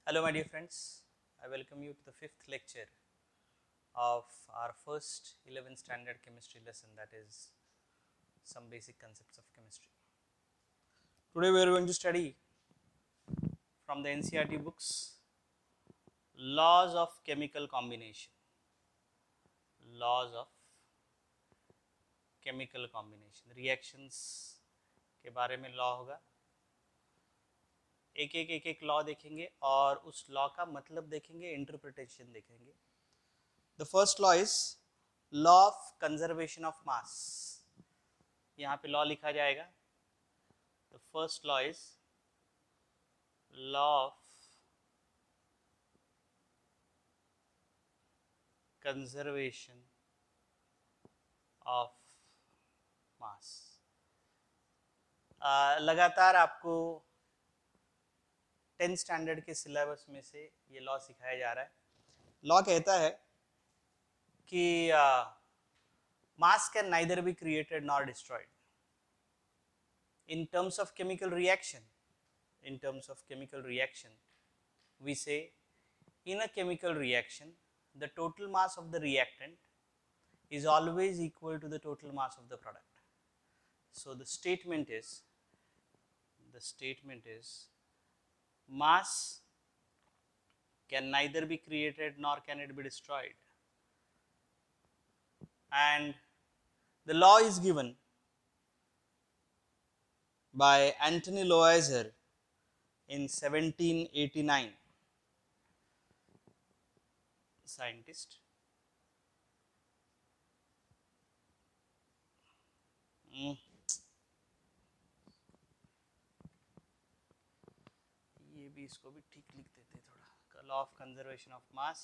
Hello my dear friends, I welcome you to the fifth lecture of our first 11th standard chemistry lesson, that is some basic concepts of chemistry. Today we are going to study from the NCERT books laws of chemical combination. Laws of chemical combination, reactions के बारे में law होगा. एक एक law देखेंगे और उस law का मतलब देखेंगे, इंटरप्रिटेशन देखेंगे. The first law is law of conservation of mass. यहाँ पे लॉ लिखा जाएगा. The first law is law of conservation of mass. लगातार आपको 10th स्टैंडर्ड के सिलेबस में से ये लॉ सिखाया जा रहा है. लॉ कहता है कि mass can neither be created nor destroyed. In terms of chemical reaction, we say in a chemical reaction, the total mass of the reactant is always equal to the total mass of the product. So the statement is mass can neither be created nor can it be destroyed. And the law is given by Anthony Lavoisier in 1789, scientist. ये भी इसको भी ठीक लिख देते थोड़ा. Law of conservation of mass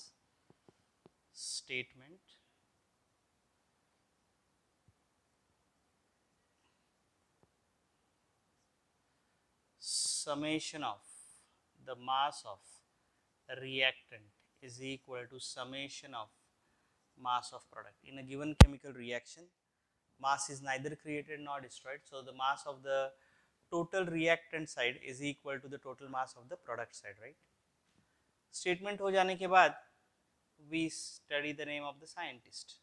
statement summation of the mass of reactant is equal to summation of mass of product. In a given chemical reaction, mass is neither created nor destroyed, so the mass of the total reactant side is equal to the total mass of the product side, right? Statement हो जाने के बाद we study the name of the scientist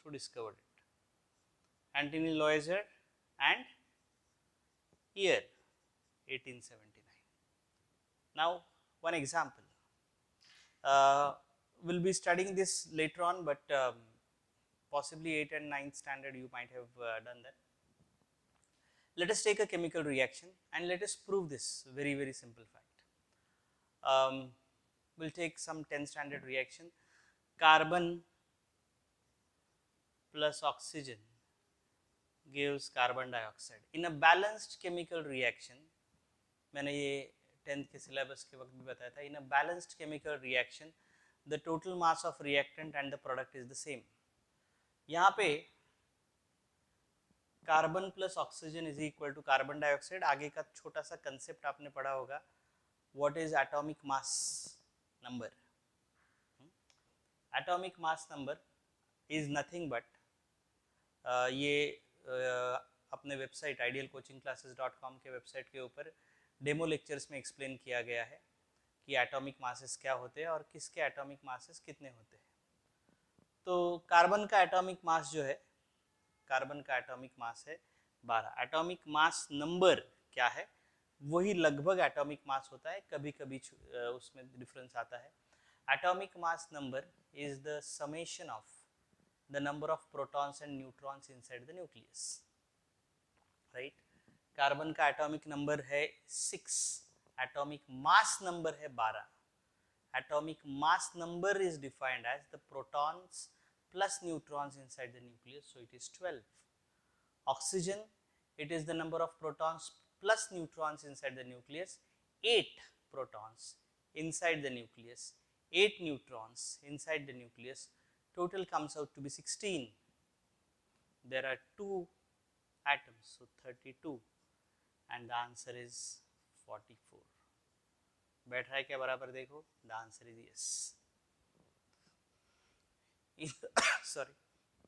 who discovered it. Anthony Lavoisier, and year 1879. Now one example. We'll be studying this later on, but possibly 8th and 9th standard you might have done that. Let us take a chemical reaction and let us prove this very simple fact. We'll take some 10th standard reaction. Carbon plus oxygen gives carbon dioxide. In a balanced chemical reaction, मैंने ये 10th के syllabus के वक्त भी बताया था. In a balanced chemical reaction, the total mass of reactant and the product is the same. यहाँ पे carbon plus oxygen is equal to carbon dioxide. आगे का छोटा सा कंसेप्ट आपने पढ़ा होगा. What is atomic mass number? Atomic mass number is nothing but ये अपने वेबसाइट idealcoachingclasses.com के वेबसाइट के ऊपर डेमो लेक्चर्स में एक्सप्लेन किया गया है कि एटॉमिक मासेस क्या होते हैं और किसके एटॉमिक मासेस कितने होते हैं. तो कार्बन का एटॉमिक मास जो है, कार्बन का एटॉमिक मास है 12. एटॉमिक मास नंबर क्या है? वही लगभग एटॉमिक मास होता है, कभी कभी उसमें डिफरेंस आता है. Atomic mass number is the summation of the number of protons and neutrons inside the nucleus, right? Carbon का एटॉमिक नंबर है 6, एटॉमिक मास नंबर है 12. Atomic mass number is defined as the protons plus neutrons inside the nucleus, so it is 12. Oxygen, it is the number of protons plus neutrons inside the nucleus, 8 protons inside the nucleus, 8 neutrons inside the nucleus. Total comes out to be 16. There are 2 atoms, so 32, and the answer is 44. बैठ रहा है क्या बराबर? देखो, the answer is yes.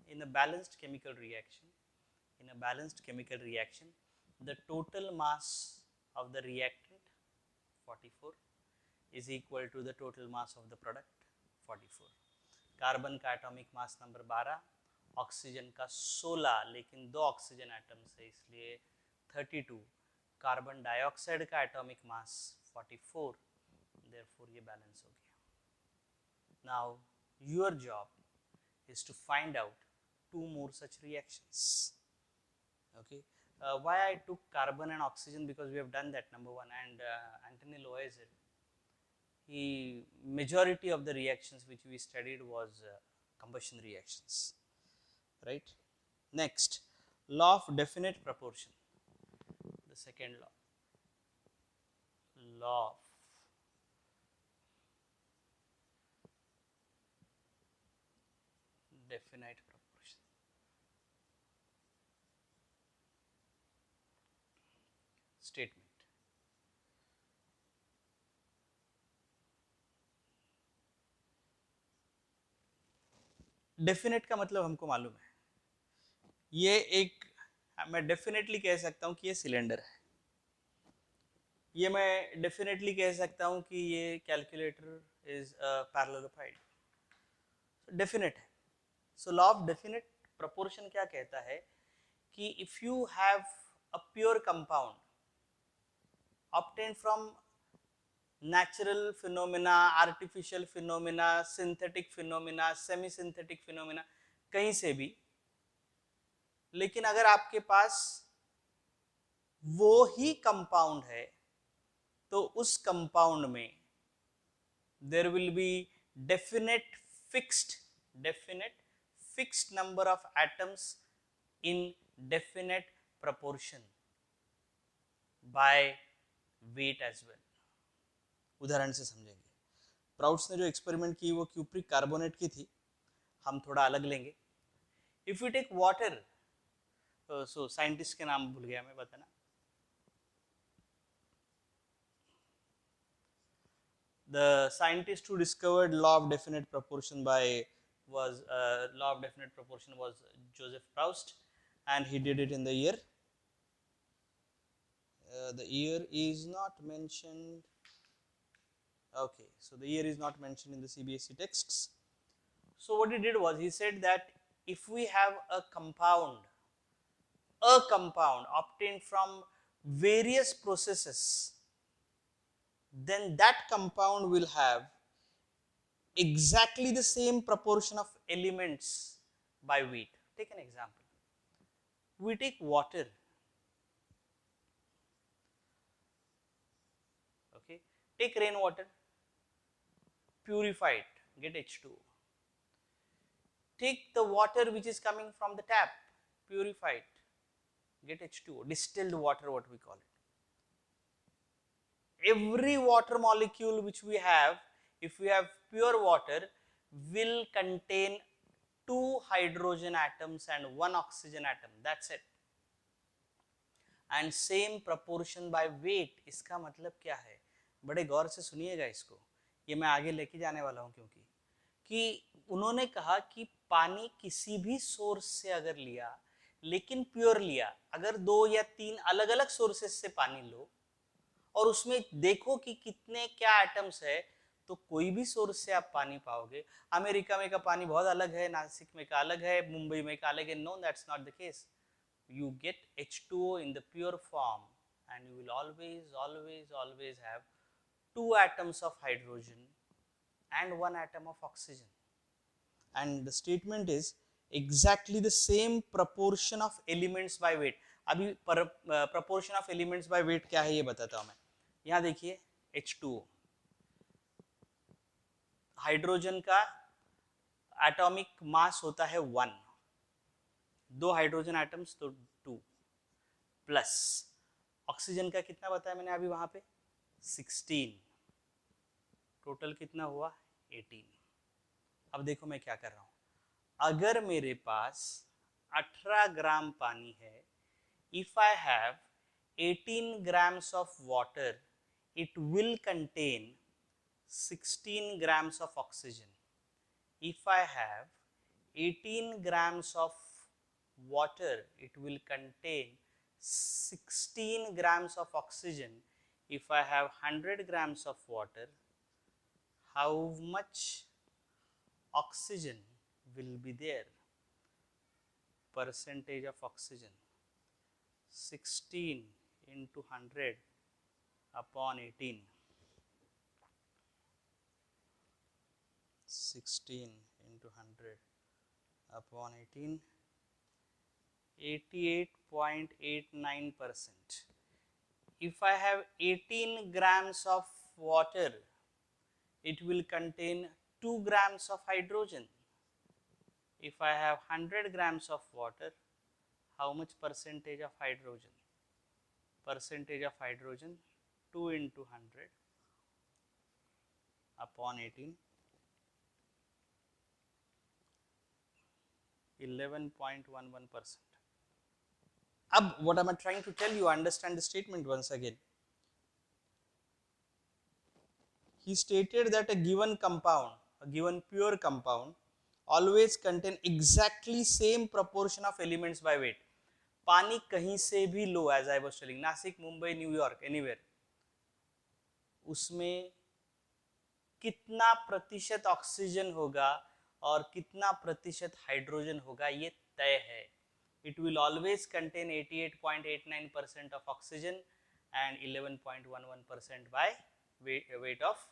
In a balanced chemical reaction, in a balanced chemical reaction, the total mass of the reactant 44 is equal to the total mass of the product 44. Carbon का atomic mass number 12, oxygen का 16, लेकिन 2 oxygen atoms है इसलिए 32. Carbon dioxide का atomic mass 44, therefore ये balance हो गया. Now your job is to find out 2 more such reactions. Okay, why I took carbon and oxygen, because we have done that number one, and Anthony Loiser, he majority of the reactions which we studied was combustion reactions, right? Next, law of definite proportion, the second law of definite proportion. Statement. Definite का मतलब हमको मालूम है, ये एक, मैं definitely कह सकता हूं कि ये सिलेंडर है, ये मैं डेफिनेटली कह सकता हूं कि ये कैलकुलेटर इज पैरेललोपाइड, डेफिनेट है. So law of definite proportion क्या कहता है कि if you have a pure compound obtained from natural phenomena, artificial phenomena, synthetic phenomena, semi synthetic phenomena, कहीं से भी, लेकिन अगर आपके पास वो ही कंपाउंड है तो उस कंपाउंड में there will be definite fixed number of atoms in definite proportion by weight as well. उदाहरण से समझेंगे. प्राउड्स ने जो एक्सपेरिमेंट की वो क्यूप्रिक कार्बोनेट की थी, हम थोड़ा अलग लेंगे. If you take water, so scientist के नाम भूल गया मैं बताना, the scientist who discovered law of definite proportion was Joseph Proust, and he did it in the year, the year is not mentioned. Okay, so the year is not mentioned in the CBSE texts. So what he did was, he said that if we have a compound obtained from various processes, then that compound will have exactly the same proportion of elements by weight. Take an example. We take water. Okay, take rainwater, purify it, get H2O. Take the water which is coming from the tap, purify it, get H2O, distilled water, what we call it. Every water molecule which we have, if we have pure water, will contain 2 hydrogen atoms and 1 oxygen atom, that's it. And same proportion by weight. इसका मतलब क्या है, बड़े गौर से सुनिएगा इसको, ये मैं आगे लेके जाने वाला हूँ, क्योंकि कि उन्होंने कहा कि पानी किसी भी सोर्स से अगर लिया, लेकिन प्योर लिया, अगर 2 या 3 अलग अलग सोर्सेस से पानी लो और उसमें देखो कि कितने क्या एटम्स है, तो कोई भी सोर्स से आप पानी पाओगे. अमेरिका में का पानी बहुत अलग है, नासिक में का अलग है, मुंबई में का अलग है. No, that's not the case. You get H2O in the pure form, and you will always have 2 atoms of hydrogen and 1 atom of oxygen. And the statement is exactly the same proportion of elements by weight. अभी proportion of elements by weight क्या है ये बताता हूँ मैं. यहाँ देखिए H2O, hydrogen का एटॉमिक मास होता है 1, 2 हाइड्रोजन एटम्स तो 2, प्लस ऑक्सीजन का कितना बताया मैंने अभी वहां पे 16, टोटल कितना हुआ 18. अब देखो मैं क्या कर रहा हूं, अगर मेरे पास 18 ग्राम पानी है, if I have 18 grams of water, it will contain 16 grams of oxygen. If I have 18 grams of water, it will contain 16 grams of oxygen. If I have 100 grams of water, how much oxygen will be there? Percentage of oxygen, 16 into 100 upon 18. 16 into 100 upon 18, 88.89%. If I have 18 grams of water, it will contain 2 grams of hydrogen. If I have 100 grams of water, how much percentage of hydrogen? Percentage of hydrogen, 2 into 100 upon 18, 11.11%. Ab, what am I trying to tell you? Understand the statement once again. He stated that a given compound, a given pure compound, always contain exactly same proportion of elements by weight. पानी कहीं से भी लो, as I was telling, Nashik, Mumbai, New York, anywhere, उसमें कितना प्रतिशत oxygen होगा और कितना प्रतिशत हाइड्रोजन होगा ये तय है. It will always contain 88.89% of oxygen and 11.11% by weight of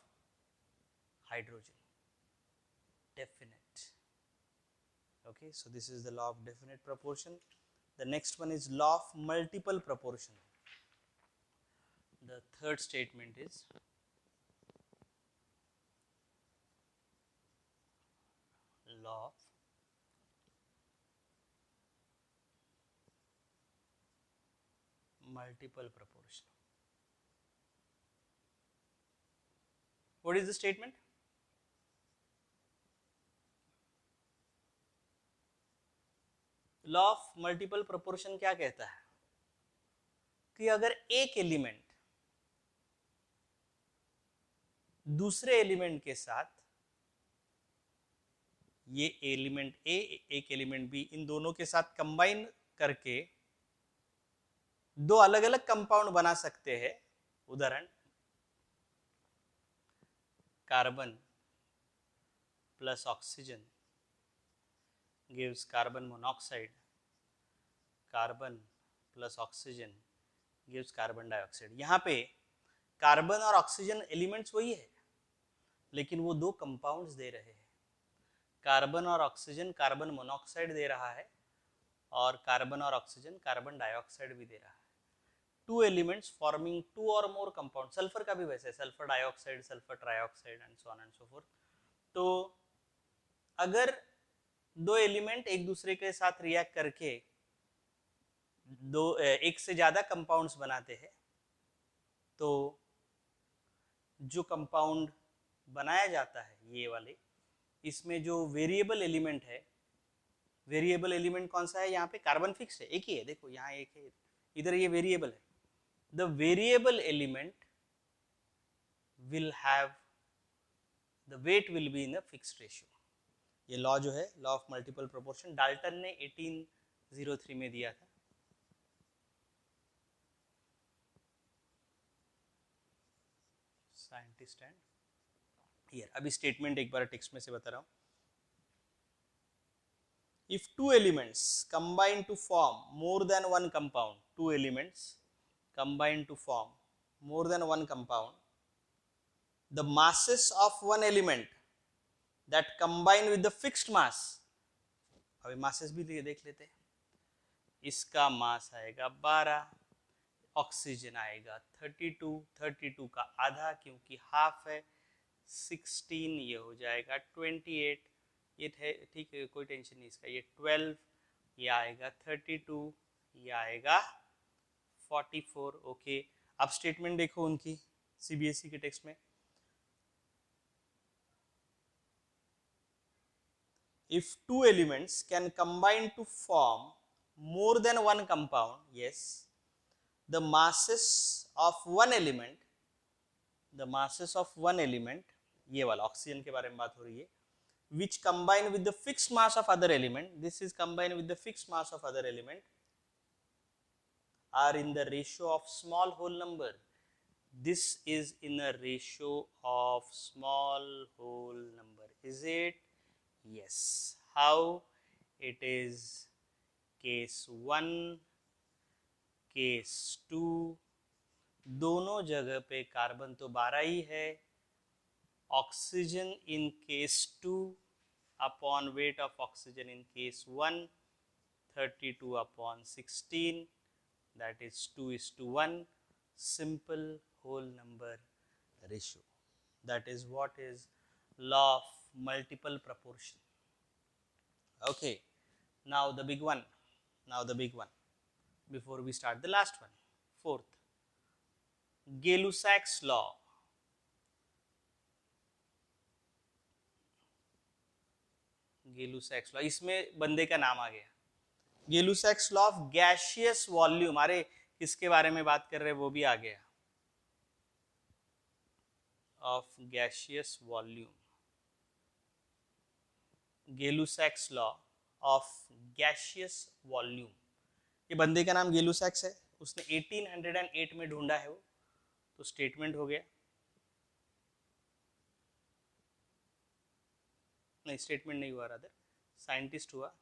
hydrogen. Definite. Okay, so this is the law of definite proportion. The next one is law of multiple proportion. The third statement is law of multiple proportion. What is the statement? Law of multiple proportion क्या कहता है कि अगर एक element दूसरे element के साथ, ये एलिमेंट ए एक एलिमेंट बी, इन दोनों के साथ कंबाइन करके दो अलग अलग कंपाउंड बना सकते हैं. उदाहरण, carbon plus oxygen gives carbon monoxide, carbon plus oxygen gives carbon dioxide. यहाँ पे कार्बन और ऑक्सीजन एलिमेंट्स वही है, लेकिन वो दो कंपाउंड्स दे रहे हैं. कार्बन और ऑक्सीजन कार्बन मोनोऑक्साइड दे रहा है और कार्बन और ऑक्सीजन कार्बन डाइऑक्साइड भी दे रहा है. टू एलिमेंट्स फॉर्मिंग टू और मोर कंपाउंड. सल्फर का भी वैसे, sulphur dioxide, sulphur trioxide and so on and so fourth. तो अगर दो एलिमेंट एक दूसरे के साथ रिएक्ट करके एक से ज्यादा कंपाउंड्स बनाते हैं, तो जो कंपाउंड बनाया जाता है ये वाले, इसमें जो वेरिएबल एलिमेंट है, वेरिएबल एलिमेंट कौन सा है? यहाँ पे कार्बन फिक्स है, एक ही है, देखो यहाँ एक है, इधर ये वेरिएबल है. The variable element will have the weight will be in a fixed ratio. ये लॉ जो है, law of multiple proportion, Dalton ने 1803 में दिया था. Scientist and here. अभी स्टेटमेंट एक बार टेक्स्ट में से बता रहा हूं. If two elements combine to form more than one compound, two elements combine to form more than one compound, the masses of one element that combine with the fixed mass. अभी masses भी देख लेते हैं. इसका मास आएगा 12, oxygen आएगा 32, 32 का आधा क्योंकि हाफ है 16, ये हो जाएगा 28, ये ठीक है, कोई टेंशन नहीं इसका. ये 12, ये आएगा 32, ये आएगा 44. ओके, अब स्टेटमेंट देखो उनकी सीबीएसई के टेक्स्ट में. If two elements can combine to form more than one compound, yes, the masses of one element, the masses of one element, ये वाला ऑक्सीजन के बारे में बात हो रही है, which combine with the fixed mass of other element, this is combined with the fixed mass of other element, are in the ratio of small whole number. This is in a ratio of small whole number. Is it? Yes. How? It is case 1, case 2, दोनों जगह पे carbon तो 12 ही है. Oxygen in case 2 upon weight of oxygen in case 1, 32 upon 16, that is 2:1, simple whole number ratio. That is what is law of multiple proportion. Okay, now the big one, before we start the last one, fourth, Gay-Lussac's law. Gay-Lussac's law, इसमें बंदे का नाम आ गया. Gay-Lussac's law of gaseous volume. अरे किसके बारे में बात कर रहे हैं वो भी आ गया. Of gaseous volume. Gay-Lussac's law of gaseous volume. ये बंदे का नाम Gay-Lussac है. उसने 1808 में ढूंढा है वो. तो स्टेटमेंट हो गया. नहीं, स्टेटमेंट नहीं हुआ, रादर साइंटिस्ट हुआ.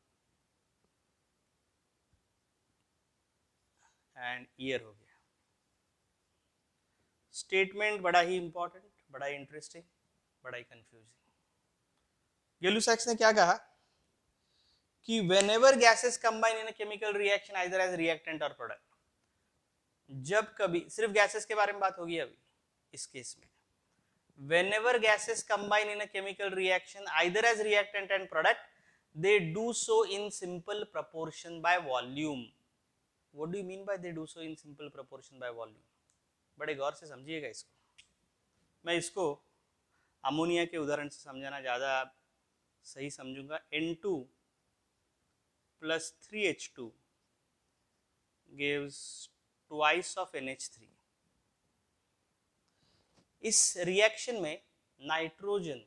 एंड ईयर हो गया. स्टेटमेंट बड़ा ही इंपॉर्टेंट, बड़ा ही इंटरेस्टिंग, बड़ा ही कंफ्यूजिंग. Gay-Lussac ने क्या कहा कि whenever gases combine in a chemical reaction either as reactant or product, जब कभी, सिर्फ गैसेस के बारे में बात होगी अभी इस केस में, whenever gases combine in a chemical reaction either as reactant and product, they do so in simple proportion by volume. What do you mean by they do so in simple proportion by volume? बड़े गौर से समझिएगा इसको. मैं इसको ammonia के उदाहरण से समझाना ज़्यादा सही समझूंगा. N2 plus 3H2 gives twice of NH3. इस रिएक्शन में nitrogen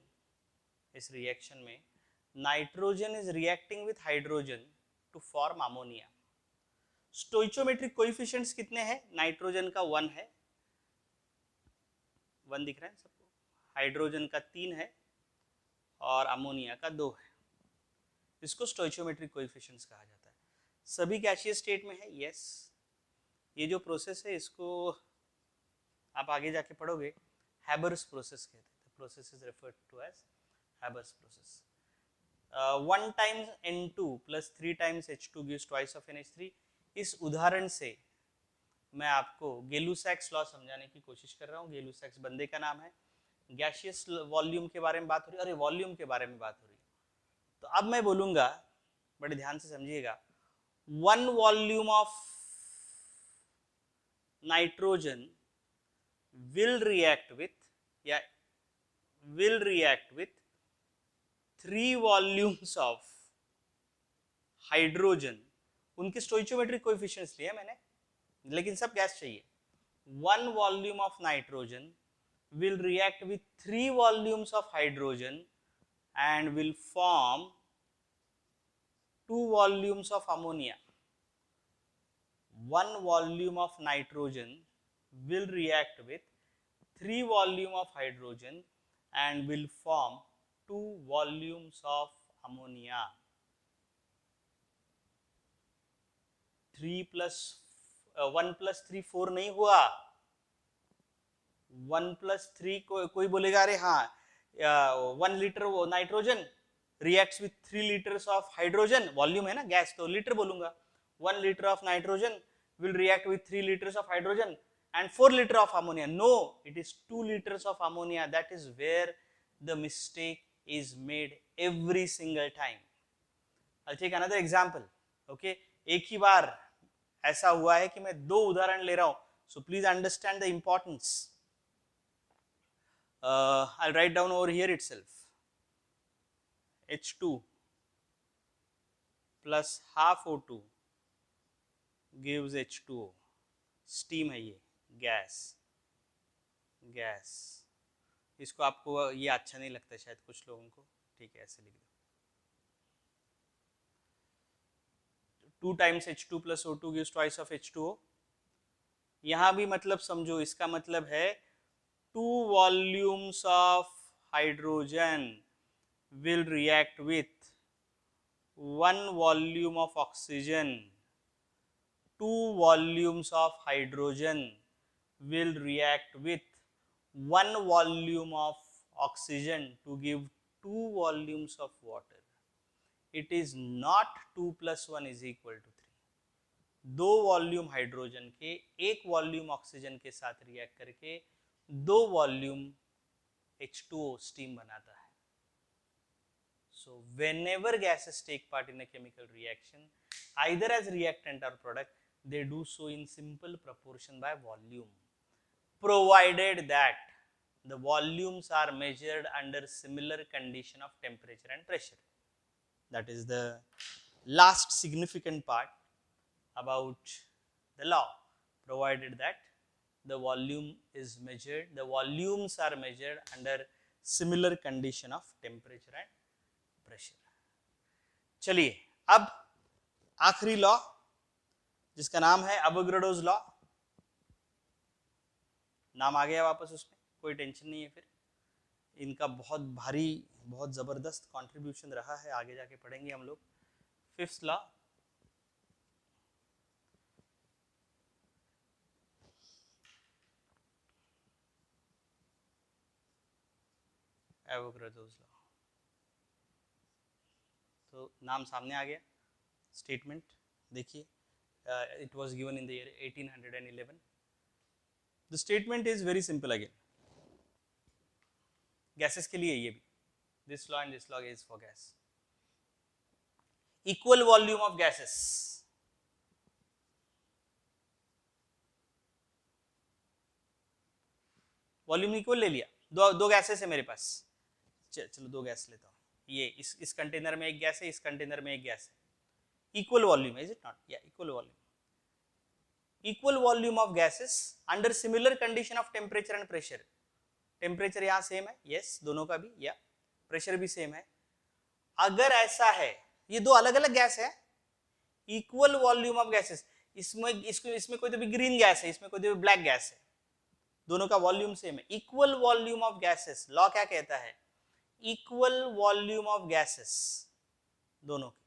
is reacting with hydrogen to form ammonia. Stoichiometric coefficients कितने हैं? नाइट्रोजन का 1 है, 1 दिख रहा है सबको, हाइड्रोजन का 3 है और अमोनिया का 2 है. इसको स्टोइचोमेट्रिक कोएफिशिएंट्स कहा जाता है. सभी गैसियस स्टेट में है. यस, ये जो प्रोसेस है इसको आप आगे जाके पढ़ोगे, हैबर्स प्रोसेस कहते हैं. The process is referred to as Haber's process. 1 times N2 plus 3 times H2 gives twice of NH3. इस उदाहरण से मैं आपको Gay-Lussac's लॉ समझाने की कोशिश कर रहा हूँ. Gay-Lussac's बंदे का नाम है. गैसियस वॉल्यूम के बारे में बात हो रही है. अरे वॉल्यूम के बारे में बात हो रही है, तो अब मैं बोलूंगा, बड़े ध्यान से समझिएगा. 1 volume of nitrogen will react with 3 volumes of hydrogen. उनके स्टोइचोमेट्रिक कोएफिशिएंट्स लिए मैंने, लेकिन सब गैस चाहिए. 1 volume of nitrogen will react with 3 volumes of hydrogen and will form 2 volumes of ammonia. 1 volume of nitrogen will react with 3 volume of hydrogen and will form 2 volumes of ammonia. 3 plus 1 plus 3 4 नहीं हुआ. 1 plus 3 कोई बोलेगा अरे हाँ 1 litre वो nitrogen reacts with 3 litres of hydrogen. Volume है ना, gas, तो लीटर बोलूंगा. 1 litre of nitrogen will react with 3 liters of hydrogen and 4 liters of ammonia. No, it is 2 liters of ammonia. That is where the mistake is made every single time. I'll take another example. Okay, एक ही बार ऐसा हुआ है कि मैं 2 उदाहरण ले रहा हूं, so please understand the importance. I'll write down over here itself. H2 plus half O2 gives H2O. Steam है ये, गैस. इसको आपको ये अच्छा नहीं लगता शायद कुछ लोगों को, ठीक है, ऐसे लिख दो 2 times H2 plus O2 gives twice of H2O। यहाँ भी मतलब समझो, इसका मतलब है 2 volumes of hydrogen will react with 1 volume of oxygen। 2 volumes of hydrogen will react with 1 volume of oxygen to give 2 volumes of water। It is not 2 plus 1 is equal to 3। 2 volume hydrogen के 1 volume oxygen के साथ react करके 2 volume H2O steam बनाता है। So whenever gases take part in a chemical reaction, either as reactant or product, they do so in simple proportion by volume, provided that the volumes are measured under similar condition of temperature and pressure। That is the last significant part about the law, provided that the volume is measured, the volumes are measured under similar condition of temperature and pressure। चलिए अब आखिरी law जिसका नाम है अवोगाड्रोस law. नाम आ गया वापस उसमें, कोई टेंशन नहीं है। फिर इनका बहुत भारी, बहुत जबरदस्त कंट्रीब्यूशन रहा है, आगे जाके पढ़ेंगे हम लोग। Fifth law, Avogadro's law. तो नाम सामने आ गया, स्टेटमेंट देखिए, it was given in the year 1811। The statement is very simple again, gases के लिए ये भी, this law and this law is for gas. Equal volume of gases, volume equal ले लिया, दो गैसेस है मेरे पास, चलो 2 गैस लेता हूँ। ये इस कंटेनर में एक गैस है, इस कंटेनर में एक गैस है। Equal volume, is it not? या equal volume, equal volume of gases under similar condition of temperature and pressure. Temperature यहाँ सेम है, यस, दोनों का भी, या प्रेशर भी सेम है। अगर ऐसा है, ये 2 अलग अलग गैस है, इक्वल वॉल्यूम ऑफ गैसेस, इसमें कोई तो भी ग्रीन गैस है, इसमें कोई तो भी ब्लैक गैस है, दोनों का वॉल्यूम सेम है। Equal volume of gases, law क्या कहता है? इक्वल वॉल्यूम ऑफ गैसेस, दोनों के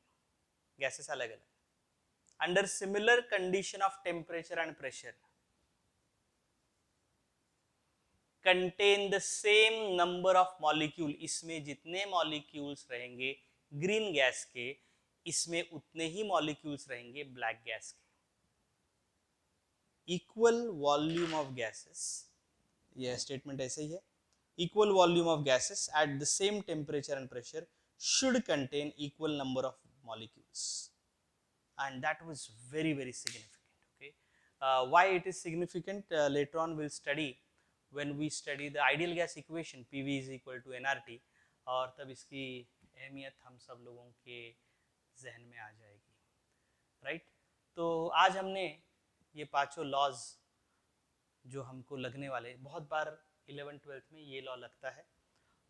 गैसेस अलग अलग, under similar condition of temperature and pressure, contain the same number of molecule. इसमें जितने मॉलिक्यूल्स रहेंगे ग्रीन गैस के, इसमें उतने ही मॉलिक्यूल्स रहेंगे ब्लैक गैस के। इक्वल वॉल्यूम ऑफ गैसेस, यह स्टेटमेंट ऐसे ही है, equal volume of gases at the same temperature and pressure should contain equal number of molecules, and that was very very significant। Okay, why it is significant, later on we'll study when we study the ideal gas equation, PV is equal to nRT, और तब इसकी अहमियत हम सब लोगों के जहन में आ जाएगी, राइट? तो आज हमने ये 5 लॉज जो हमको लगने वाले, बहुत बार 11th-12th में ये लॉ लगता है,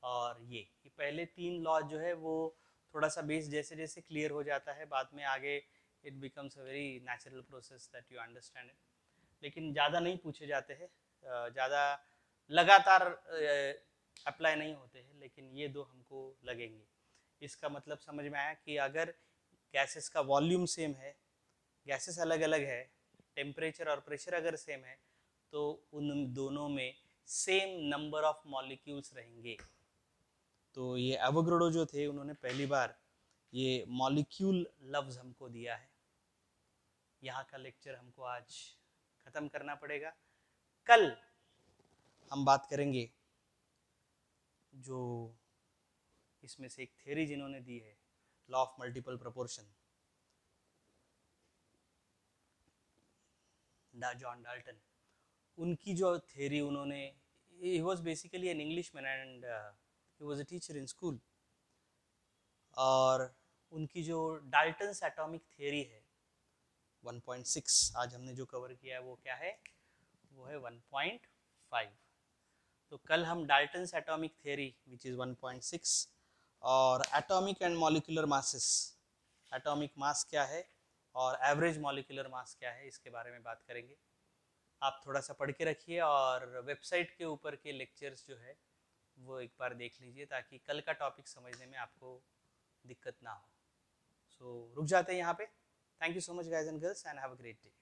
और ये पहले 3 लॉ जो है वो थोड़ा सा बेस जैसे जैसे क्लियर हो जाता है, बाद में आगे it becomes a very natural process that you understand it. लेकिन ज़्यादा नहीं पूछे जाते हैं, ज़्यादा लगातार अप्लाई नहीं होते हैं, लेकिन ये 2 हमको लगेंगे। इसका मतलब समझ में आया कि अगर गैसेस का वॉल्यूम सेम है, गैसेस अलग अलग है, टेम्परेचर और प्रेशर अगर सेम है, तो उन दोनों में सेम नंबर ऑफ मॉलिक्यूल्स रहेंगे। तो ये एवोगाड्रो जो थे, उन्होंने पहली बार ये मॉलिक्यूल लफ्ज हमको दिया है। यहाँ का लेक्चर हमको आज खत्म करना पड़ेगा। कल हम बात करेंगे जो इसमें से एक थ्योरी जिन्होंने दी है, law of multiple proportion, John Dalton. उनकी जो थ्योरी, उन्होंने, he was basically an Englishman and he was a teacher in school, और उनकी जो डाल्टन्स एटॉमिक थ्योरी है 1.6, आज हमने जो कवर किया है वो क्या है? वो है 1.5। तो कल हम Dalton's atomic theory which is 1.6 और atomic and molecular masses, atomic mass क्या है और एवरेज मॉलिक्यूलर मास क्या है, इसके बारे में बात करेंगे। आप थोड़ा सा पढ़ के रखिए और वेबसाइट के ऊपर के लेक्चर्स जो है वो एक बार देख लीजिए ताकि कल का टॉपिक समझने में आपको दिक्कत ना हो। सो रुक जाते हैं यहाँ पे। Thank you so much guys and girls and have a great day.